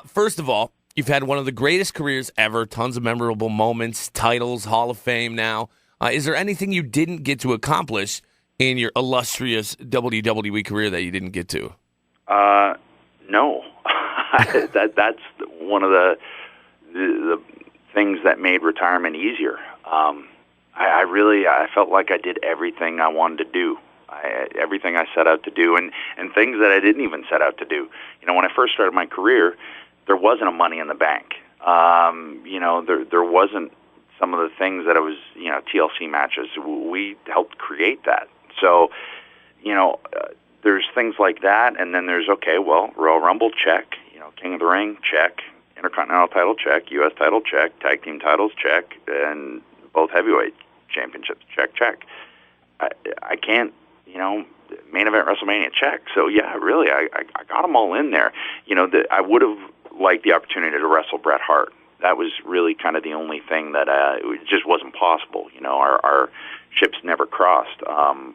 First of all, you've had one of the greatest careers ever, tons of memorable moments, titles, Hall of Fame now. Is there anything you didn't get to accomplish in your illustrious WWE career that you didn't get to? No. That's one of the things that made retirement easier. I felt like I did everything I wanted to do. Everything I set out to do, and things that I didn't even set out to do. When I first started my career, there wasn't a Money in the Bank. There wasn't some of the things that it was, TLC matches. We helped create that. So, there's things like that, and then there's, Royal Rumble, check. King of the Ring, check. Intercontinental title, check. U.S. title, check. Tag team titles, check. And both heavyweight championships, check. I can't, main event WrestleMania, check. So, yeah, really, I got them all in there. I would have liked the opportunity to wrestle Bret Hart. That was really kind of the only thing that it just wasn't possible. Our ships never crossed, to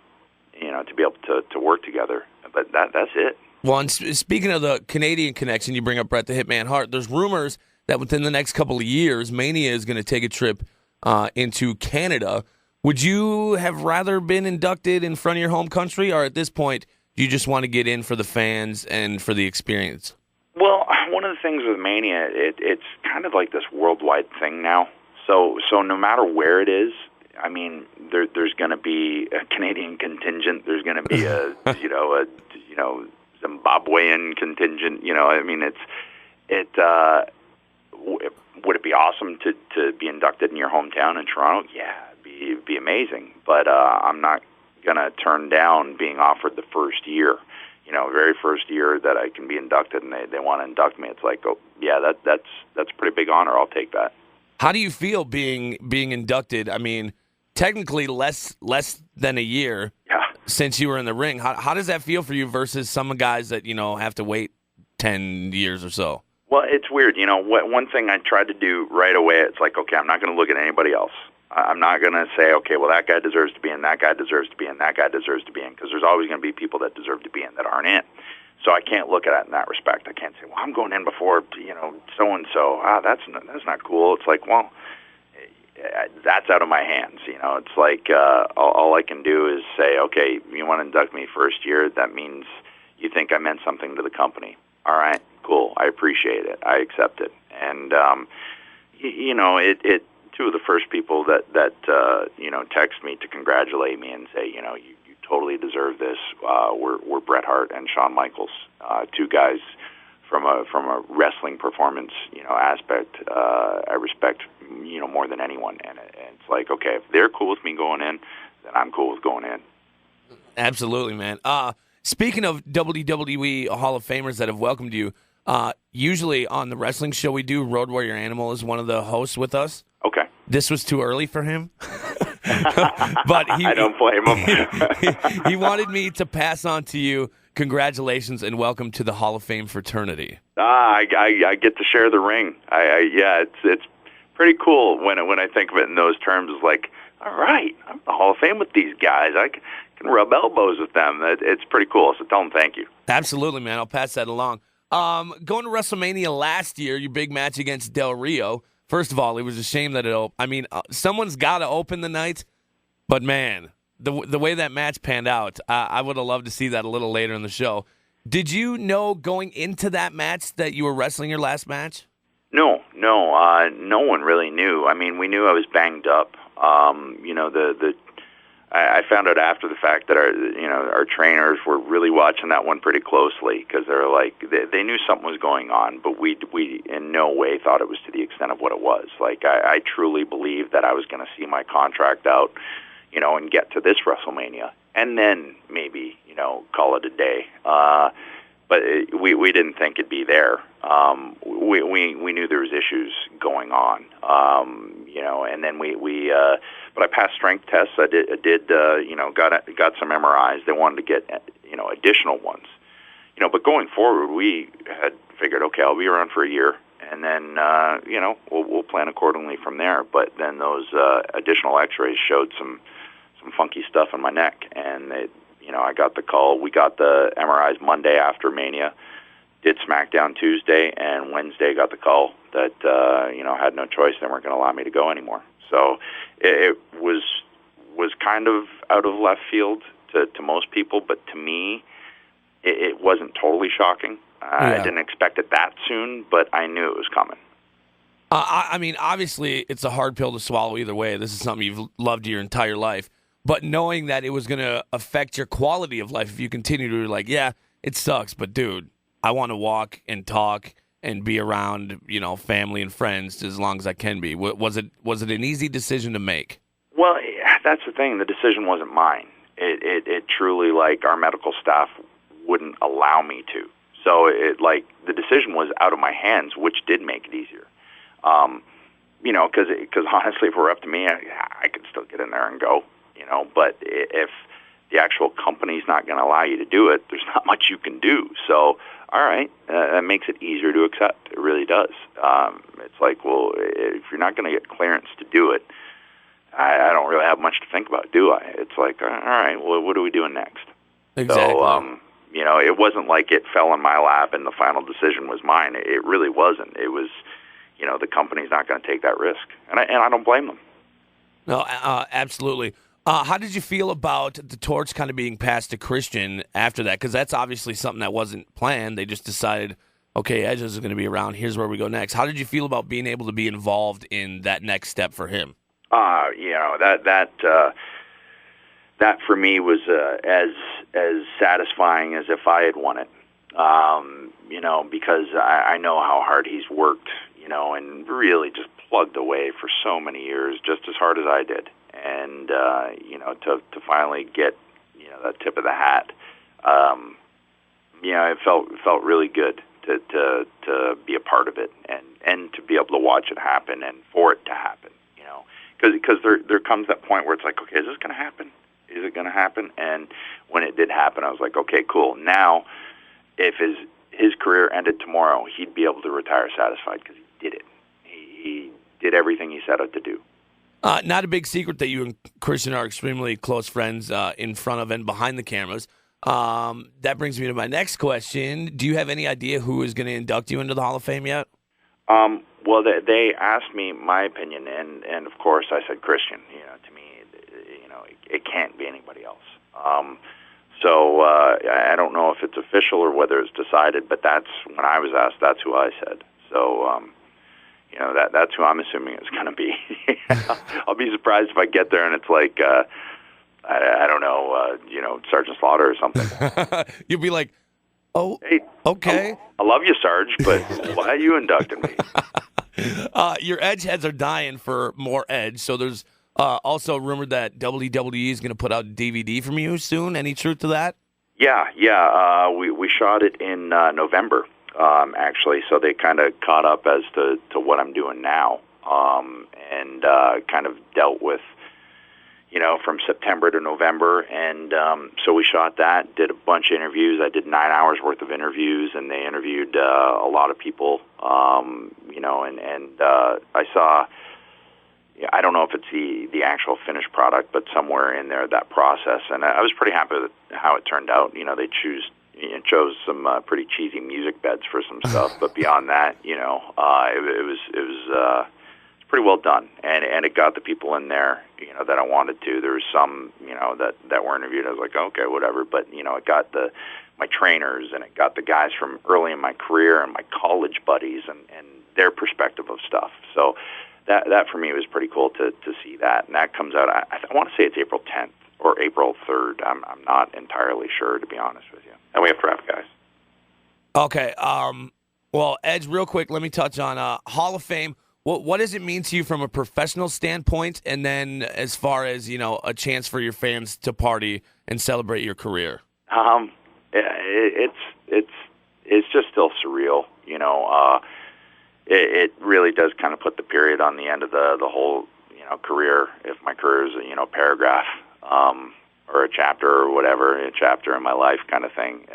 be able to work together. But that's it. Well, and speaking of the Canadian connection, you bring up Bret the Hitman Hart. There's rumors that within the next couple of years, Mania is going to take a trip into Canada. Would you have rather been inducted in front of your home country, or at this point, do you just want to get in for the fans and for the experience? Well, one of the things with Mania, it's kind of like this worldwide thing now. So no matter where it is, I mean, there's going to be a Canadian contingent. There's going to be a Zimbabwean contingent. I mean, would it be awesome to be inducted in your hometown in Toronto? Yeah, it'd be amazing. But I'm not going to turn down being offered the first year. Very first year that I can be inducted, and they want to induct me. It's like, oh yeah, that's a pretty big honor. I'll take that. How do you feel being inducted? I mean, technically less than a year since you were in the ring. How does that feel for you versus some guys that have to wait 10 years or so? Well, it's weird. One thing I tried to do right away, it's like, okay, I'm not going to look at anybody else. I'm not going to say, okay, well, that guy deserves to be in, that guy deserves to be in, that guy deserves to be in, because there's always going to be people that deserve to be in that aren't in. So I can't look at it in that respect. I can't say, well, I'm going in before, so-and-so. That's not cool. It's like, well, that's out of my hands. It's like all I can do is say, okay, you want to induct me first year, that means you think I meant something to the company. All right, cool. I appreciate it. I accept it. And, two of the first people that text me to congratulate me and say, you totally deserve this, were Bret Hart and Shawn Michaels, two guys from a wrestling performance, aspect. I respect, more than anyone, and it's like, okay, if they're cool with me going in, then I'm cool with going in. Absolutely, man. Speaking of WWE Hall of Famers that have welcomed you, usually on the wrestling show we do, Road Warrior Animal is one of the hosts with us. Okay. This was too early for him. But I don't blame him. He wanted me to pass on to you congratulations and welcome to the Hall of Fame fraternity. I get to share the ring. It's pretty cool when I think of it in those terms. It's like, all right, I'm in the Hall of Fame with these guys. I can rub elbows with them. It's pretty cool. So tell them thank you. Absolutely, man. I'll pass that along. Going to WrestleMania last year, your big match against Del Rio. First of all, it was a shame that someone's got to open the night, but man, the way that match panned out, I would have loved to see that a little later in the show. Did you know going into that match that you were wrestling your last match? No one really knew. I mean, we knew I was banged up. I found out after the fact that our trainers were really watching that one pretty closely because they're like they knew something was going on, but we in no way thought it was to the extent of what it was. Like I truly believed that I was going to see my contract out, and get to this WrestleMania, and then maybe call it a day. But we didn't think it'd be there. We knew there was issues going on, and then but I passed strength tests. I did got some MRIs. They wanted to get, additional ones, but going forward, we had figured, okay, I'll be around for a year, and then, we'll plan accordingly from there. But then those, additional x-rays showed some funky stuff in my neck, and I got the call. We got the MRIs Monday after Mania, did SmackDown Tuesday, and Wednesday got the call that had no choice. They weren't going to allow me to go anymore. So it was kind of out of left field to most people, but to me, it wasn't totally shocking. I didn't expect it that soon, but I knew it was coming. I mean, obviously, it's a hard pill to swallow either way. This is something you've loved your entire life. But knowing that it was going to affect your quality of life if you continue to like, yeah, it sucks, but dude, I want to walk and talk and be around, family and friends as long as I can be. Was it an easy decision to make? Well, that's the thing. The decision wasn't mine. It truly, like, our medical staff wouldn't allow me to. So the decision was out of my hands, which did make it easier. Because honestly, if it were up to me, I could still get in there and go, but if the actual company's not going to allow you to do it, there's not much you can do. So, all right, that makes it easier to accept. It really does. It's like, well, if you're not going to get clearance to do it, I don't really have much to think about, do I? It's like, all right, well, what are we doing next? Exactly. So, it wasn't like it fell in my lap and the final decision was mine. It really wasn't. It was, the company's not going to take that risk, and I don't blame them. No, absolutely. How did you feel about the torch kind of being passed to Christian after that? Because that's obviously something that wasn't planned. They just decided, okay, Edge is going to be around. Here's where we go next. How did you feel about being able to be involved in that next step for him? That for me was as satisfying as if I had won it. Because I know how hard he's worked, and really just plugged away for so many years, just as hard as I did. And to finally get that tip of the hat, it felt really good to be a part of it and to be able to watch it happen and for it to happen. Because there comes that point where it's like, okay, is this going to happen? Is it going to happen? And when it did happen, I was like, okay, cool. Now, if his career ended tomorrow, he'd be able to retire satisfied because he did it. He did everything he set out to do. Not a big secret that you and Christian are extremely close friends in front of and behind the cameras. That brings me to my next question. Do you have any idea who is going to induct you into the Hall of Fame yet? Well, they asked me my opinion, and of course I said Christian. To me, it can't be anybody else. So I don't know if it's official or whether it's decided, but that's when I was asked, that's who I said. So, that's who I'm assuming it's going to be. I'll be surprised if I get there and it's like, I don't know, Sergeant Slaughter or something. You'll be like, oh, hey, okay. I love you, Sarge, but why are you inducting me? Your Edge heads are dying for more Edge, so there's also rumored that WWE is going to put out a DVD from you soon. Any truth to that? Yeah. We shot it in November, actually, so they kind of caught up as to what I'm doing now, and kind of dealt with, from September to November, and so we shot that, did a bunch of interviews. I did 9 hours worth of interviews, and they interviewed a lot of people, and I saw, I don't know if it's the actual finished product, but somewhere in there, that process, and I was pretty happy with how it turned out. They chose some pretty cheesy music beds for some stuff, but beyond that, it was pretty well done, and it got the people in there, that I wanted to. There was some, that were interviewed. I was like, okay, whatever, but it got my trainers, and it got the guys from early in my career and my college buddies, and their perspective of stuff. So that for me was pretty cool to see that, and that comes out. I want to say it's April 10th or April 3rd. I'm not entirely sure, to be honest with you. And we have draft guys. Okay. Well, Edge, real quick, let me touch on Hall of Fame. What does it mean to you from a professional standpoint, and then as far as, a chance for your fans to party and celebrate your career? It's just still surreal, It really does kind of put the period on the end of the whole, career. If my career is a paragraph, or a chapter or whatever, a chapter in my life kind of thing,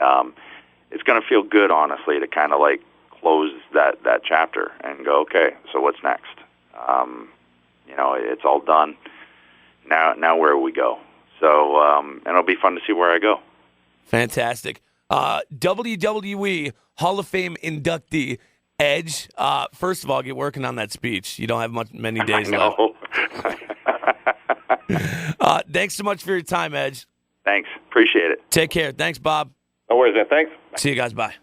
it's going to feel good, honestly, to kind of like close that chapter and go, okay, so what's next? It's all done. Now where will we go? So, and it'll be fun to see where I go. Fantastic. WWE Hall of Fame inductee, Edge. First of all, get working on that speech. You don't have many days left. Thanks so much for your time, Edge. Thanks. Appreciate it. Take care. Thanks, Bob. No worries, man. Thanks. See you guys. Bye.